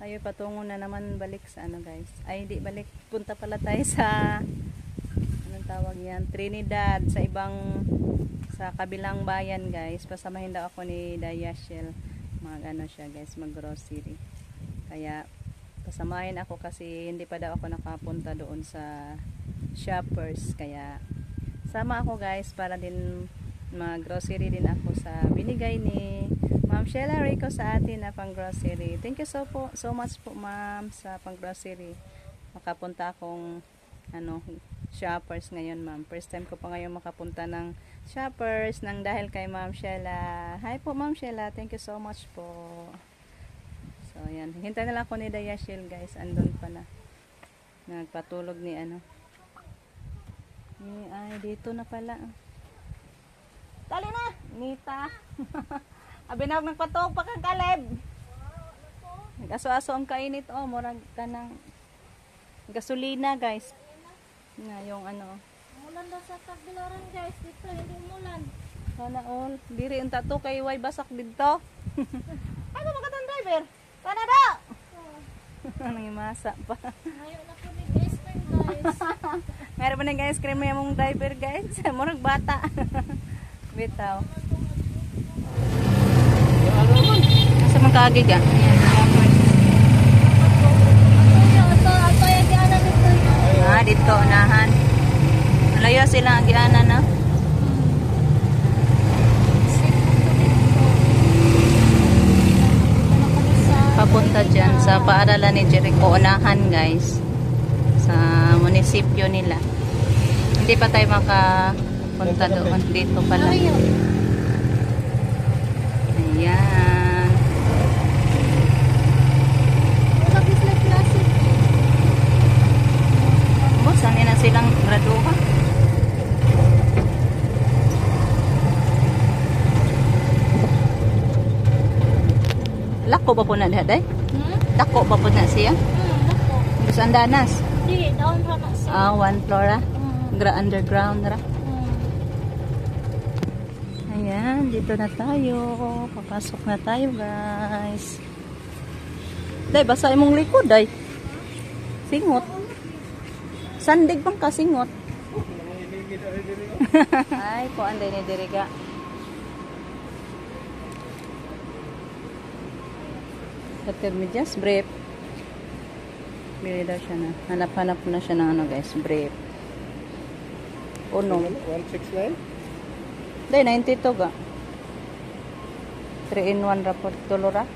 Tayo patungo na naman balik sa ano guys. Ay hindi balik. Punta pala tayo sa anong tawag yan? Trinidad. Sa kabilang bayan guys. Pasamahin daw ako ni Dayashel. Ano siya guys. Mag grocery. Kaya pasamahin ako kasi hindi pa daw ako nakapunta doon sa Shoppers. Kaya sama ako guys para din mag grocery din ako sa binigay ni Ma'am Sheila Rico sa atin na pang grocery. Thank you so much po ma'am sa pang grocery. Makapunta akong Shoppers ngayon ma'am. First time ko pa ngayon makapunta ng Shoppers nang dahil kay Ma'am Sheila. Hi po Ma'am Sheila. Thank you so much po. So yan. Hintay na lang ako ni Dayashil guys. Andun pa na. Nagpatulog ni ay dito na pala. Tali na. Nita. Abinawag nagpatog pa kang Kaleb. Nag-aso-aso ang kainit. Oh, murag ka ng gasolina guys. Na yung Umulan daw sa Tagbilaran guys. Dito hindi umulan. Sana all. Diri unta to kay way basak dito. Ay ba makatang driver? Kana daw. Nang imasa pa. Ngayon na po ni ice cream guys. Meron pa ng ice cream yung driver guys. Murag bata. Bitaw. Nasa magkagi ka? Dito unahan. Malayo sila ang gianan na. Papunta dyan sa paaralan ni Jericho unahan guys. Sa munisipyo nila. Hindi pa tayo makapunta doon. Dito pala. Ayan. Saan na silang graduha? Lako ba po na lihat ay? Dako ba po na siya? Dako. Saan danas? Di, down pa na siya. One floor ah? Underground ra? Ayan, dito na tayo. Papasok na tayo guys. Day, basa imong likod day. Singot. Sandig bang kasingot? Ay, po anday ni diriga. Katermidyas, brief. Bili daw siya na. Hanap-hanap na siya ng guys, brief. Uno. 169? Day, 92 ga. 3-in-1 raport tulura.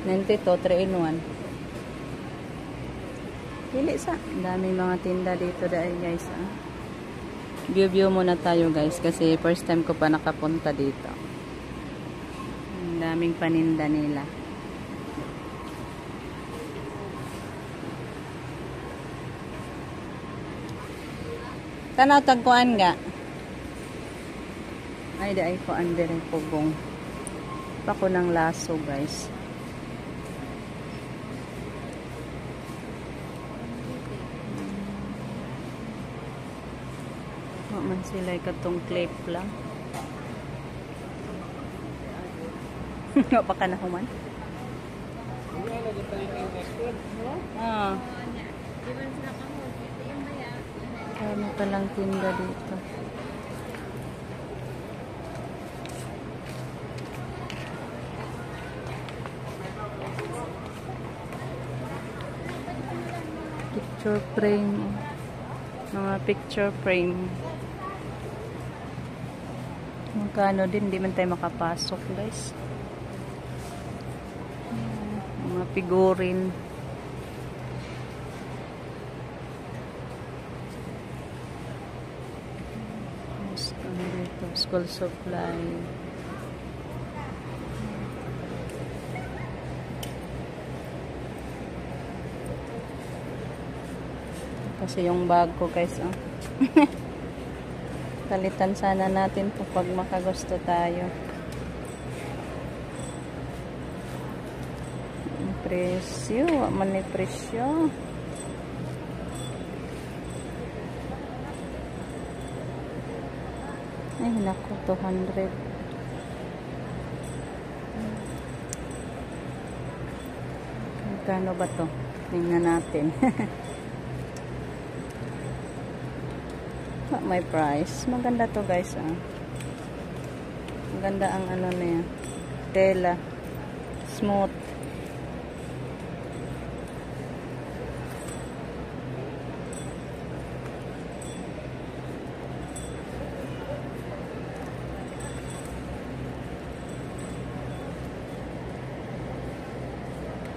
92, 3-in-1. Pili sa. Daming mga tinda dito dahil guys. View muna tayo guys kasi first time ko pa nakapunta dito. Ang daming paninda nila. Tanaw tagkuan nga. Ay daay ko andere pugong. Pa ko ng laso guys. Man sila katong clip lang. Baka na human. Kami palang tinda dito. Picture frame. Mga picture frame. Magkano din, hindi man tayo makapasok guys. Mga figurin. School supply. Kasi yung bag ko guys palitan sana natin po pag makagusto tayo. Presyo, man ni presyo. Ay naku, 200. Magkano ba to? Tingnan natin. May price. Maganda to guys. Maganda ang ano na yan. Tela. Smooth.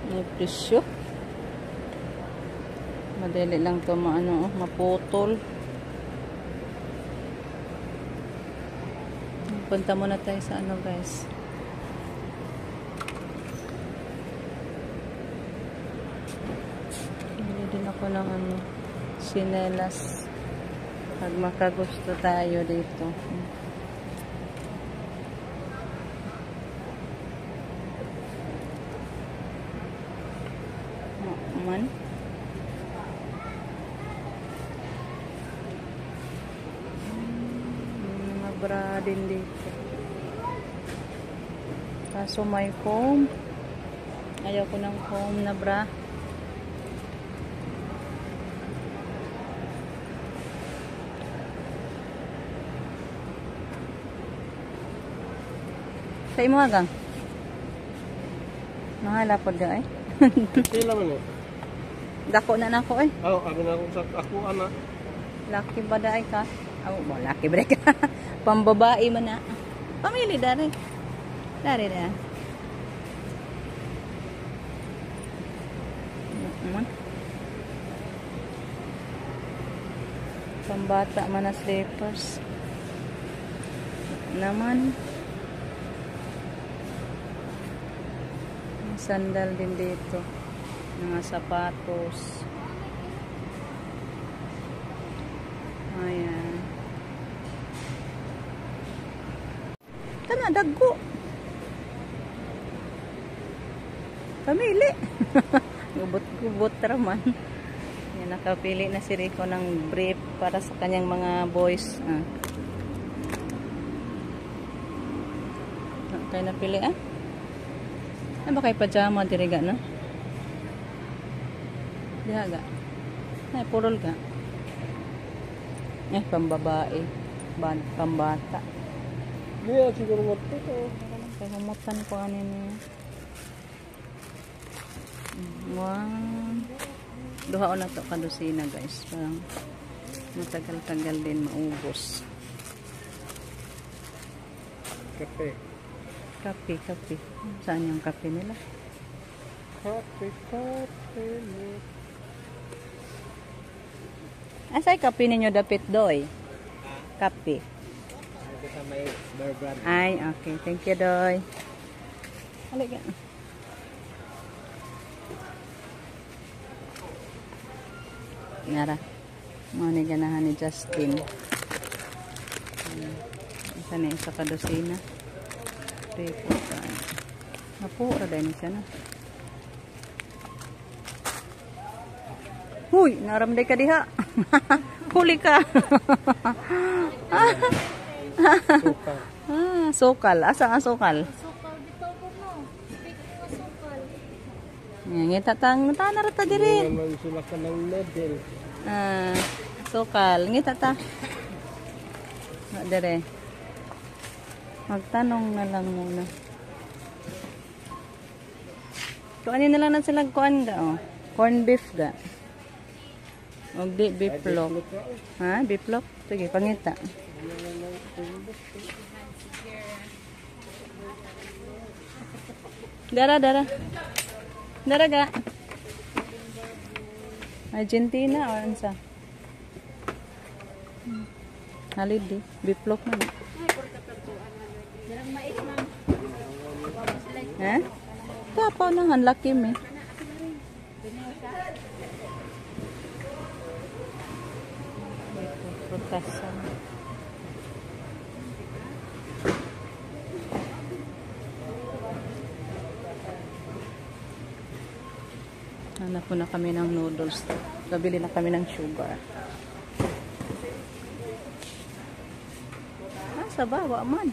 May presyo. Madali lang to maputol. Punta muna tayo sa guys. Bili din ako ng sinelas. Pag makagusto tayo dito. Man. Mga bra din dito. Kaso may foam. Ayaw ko ng foam na bra. Sa imo agang? Mahalapod ka Pila man eh. Dako na nako Oh, abi na ako sa ako ana. Laki ba daay ka? Mo laki ba ka? Pambabae man na. Pamili dari. Dari na. Pambata man na slippers. Naman. Sandal din dito. Mga sapatos. Ayan. Kana dagko. Pamili. Gubot-gubot raman. Yan, nakapili na si Rico ng brief para sa kanyang mga boys. Kaya napili Ano ba kay pajama diriga na? Diha ga. Ay, purol ka. Pambabae. Pambata. Diya siguro mo to. Kaya kamutan ko niya. Wow. Duha na to kadusina guys. Parang matagal-tagal din maubos. Kape. Kape. Saan yung kape nila? Kape. Asay kape ninyo dapit doy? Kape. Kita may brand. Ay, okay. Thank you, doy. Halika. Nara. Mga ni ganahan ni Justin. Isa na isa kadusina. Napura dahil siya na. Huy! Naramday ka diha. Huli ka. Sokal. Asa ang sokal? Sukal bitaw ko no. Speaking of sukal. Ngita narata diri. Naman sila ka ng model. Sokal. Ngita ta. Dere. Magtanong na lang muna. Kuanin na lang na silang kuan ga corn beef ga. Og di beef loaf. Beef loaf. Sige, pangita. Dara ga. Argentina or ansa? Halid di. Beef loaf na. Darang mais ma'am. Tapaw nang laki me. Prutasan. Hanap po na kami ng noodles. Nabili na kami ng sugar. Sa bawa man.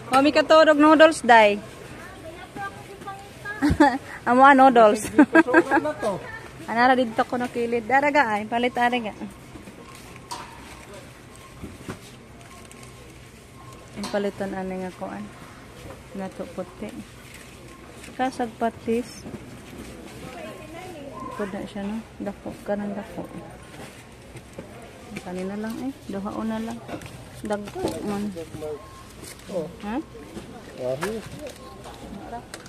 Mami katorog noodles day. Amo noodles. Pasukan na to. Anara dito ko nakilid. Daraga ay, palit daraga. Ang palitan ani nga kuan. Nato puti. Kasag patis. Kuda siya no. Dako kanang dako. Kanina lang eh. Duhaon na lang. Dagko man. Oh. Ha? Wahi.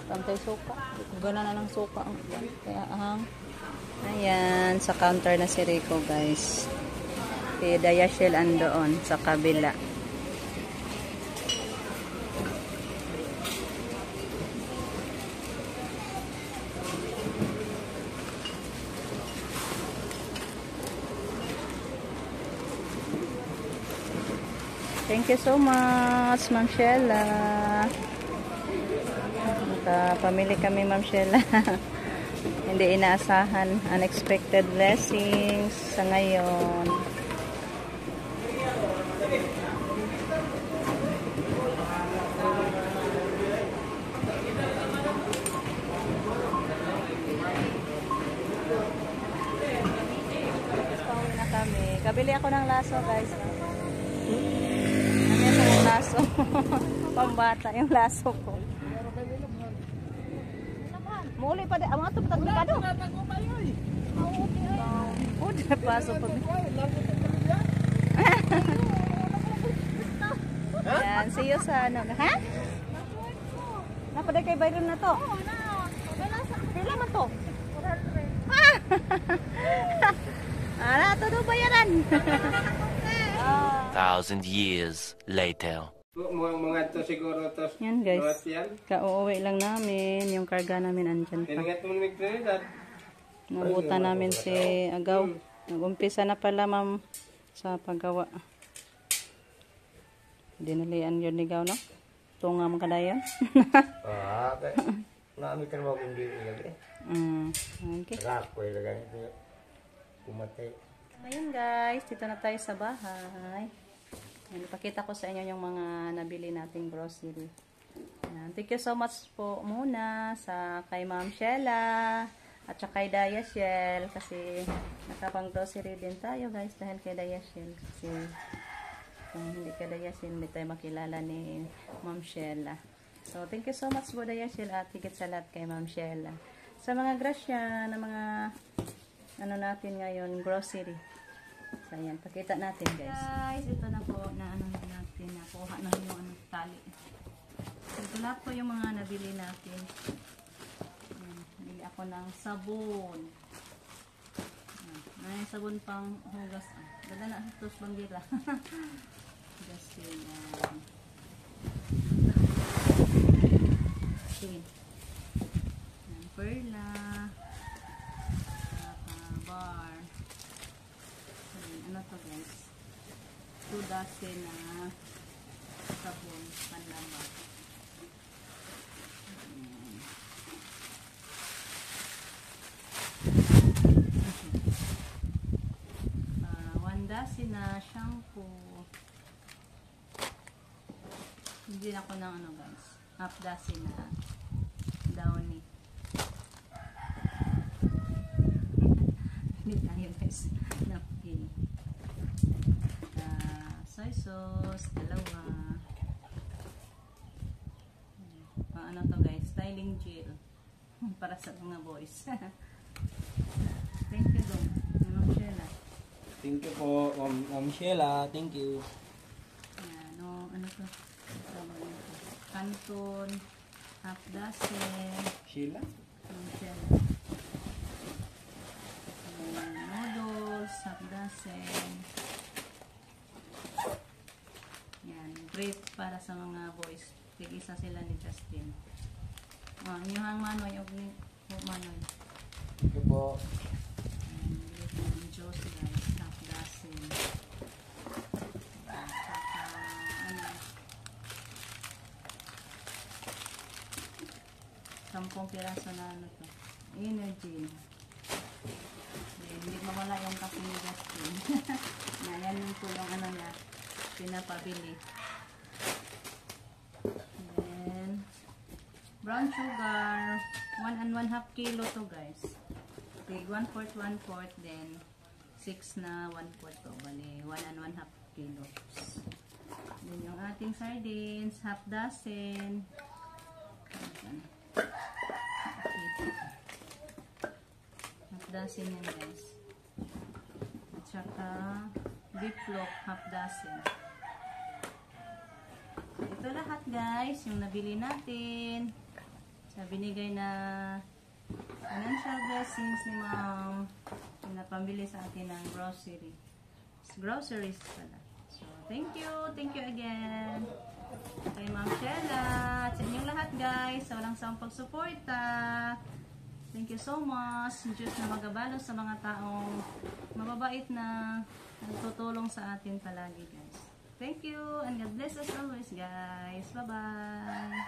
Pantay suka. Gana na lang suka. Kaya ahang. Ayan. Sa counter na si Rico guys. Si Dayashel andoon sa kabila. Thank you so much, Ma'am Sheila. Pamili kami, Ma'am Sheila. Hindi inaasahan. Unexpected blessings sa ngayon. Pauwi na kami. Kabili ako ng laso, guys. Ano yung laso? Pambata yung laso ko. Muli pa din. Mga ito patag likado. Udah paso pa. Yan. See you sa ano. Ha? Napaday kay Byron na to. Pila man to? Ano? Ito doon bayaran. 1,000 years later. Mga to siguro to. Yan guys. Yan. Kauuwi lang namin. Yung karga namin andyan pa. Tingat mo ni Trinidad. Nabutan namin si Agaw. Nag-umpisa na pala ma'am sa paggawa. Dinalian yun ni Gaw, no? Tunga mo kadayon. Okay. Naami ka mo kung di ilagay. Okay. Rako ilagay ito. Kumatay. Ayun guys, dito na tayo sa bahay. Yan, ipakita ko sa inyo yung mga nabili nating grocery. Yan. Thank you so much po muna sa kay Ma'am Sheila at saka kay Dayashel kasi nakapang grocery din tayo guys dahil kay Dayashel kasi kung hindi kay Dayashel hindi tayo makilala ni Ma'am Sheila. So thank you so much po Dayashel at higit sa lahat kay Ma'am Sheila sa mga grasya na mga ano natin ngayon grocery. So, ayan, pakita natin guys. Guys, ito na po na ano natin, nakuha na yung ano, tali. So, ito lahat po yung mga nabili natin. Ayan, nabili ako ng sabon. Ayan, may sabon pang hugas. Dala na ito sa banggila. Hugas yun. Okay. Ayan, perla. Bar. Ano to guys? 2 dozen na sabon panlaba. 1 dozen na shampoo. Hindi na ako ng ano guys. Half dozen na Downy. Hindi tayo guys. Napkin. Soy sauce, dalawa. Ano to guys? Styling gel. Para sa mga boys. Thank you dong. Ma'am Sheila. Thank you po, Ma'am Sheila. Thank you. Ano to? Canton. Half dozen. Sheila? Ma'am Sheila. Noodles, half dozen. Yan, great para sa mga boys. Tig-isa sila ni Justin. Inyuhang manoy, og ni manoy. Thank you po. Yung juice guys, half dozen. Saka, ano, 10 piraso na ano to. Energy. Hindi mawala yung kape ni Justin. Yan yung tulong ano niya, pinapabili. Then, brown sugar, 1 1/2 kilo to guys. Tig 1/4, then 6 na 1/4 to. Bali, 1 and 1/2 kilos. Then yung ating sardines, half dozen. Half dozen yan guys. At saka beef flock, half dozen. Ito lahat guys, yung nabili natin. Sa binigay na financial blessings ni ma'am. Yung napambili sa atin ng groceries pala. So, thank you again. Kay Ma'am Shella, at sa inyong lahat guys, sa walang sawang pagsuporta. Thank you so much. Diyos na magabalo sa mga taong mababait na nagtutulong sa atin palagi guys. Thank you and God bless us always guys. Bye-bye.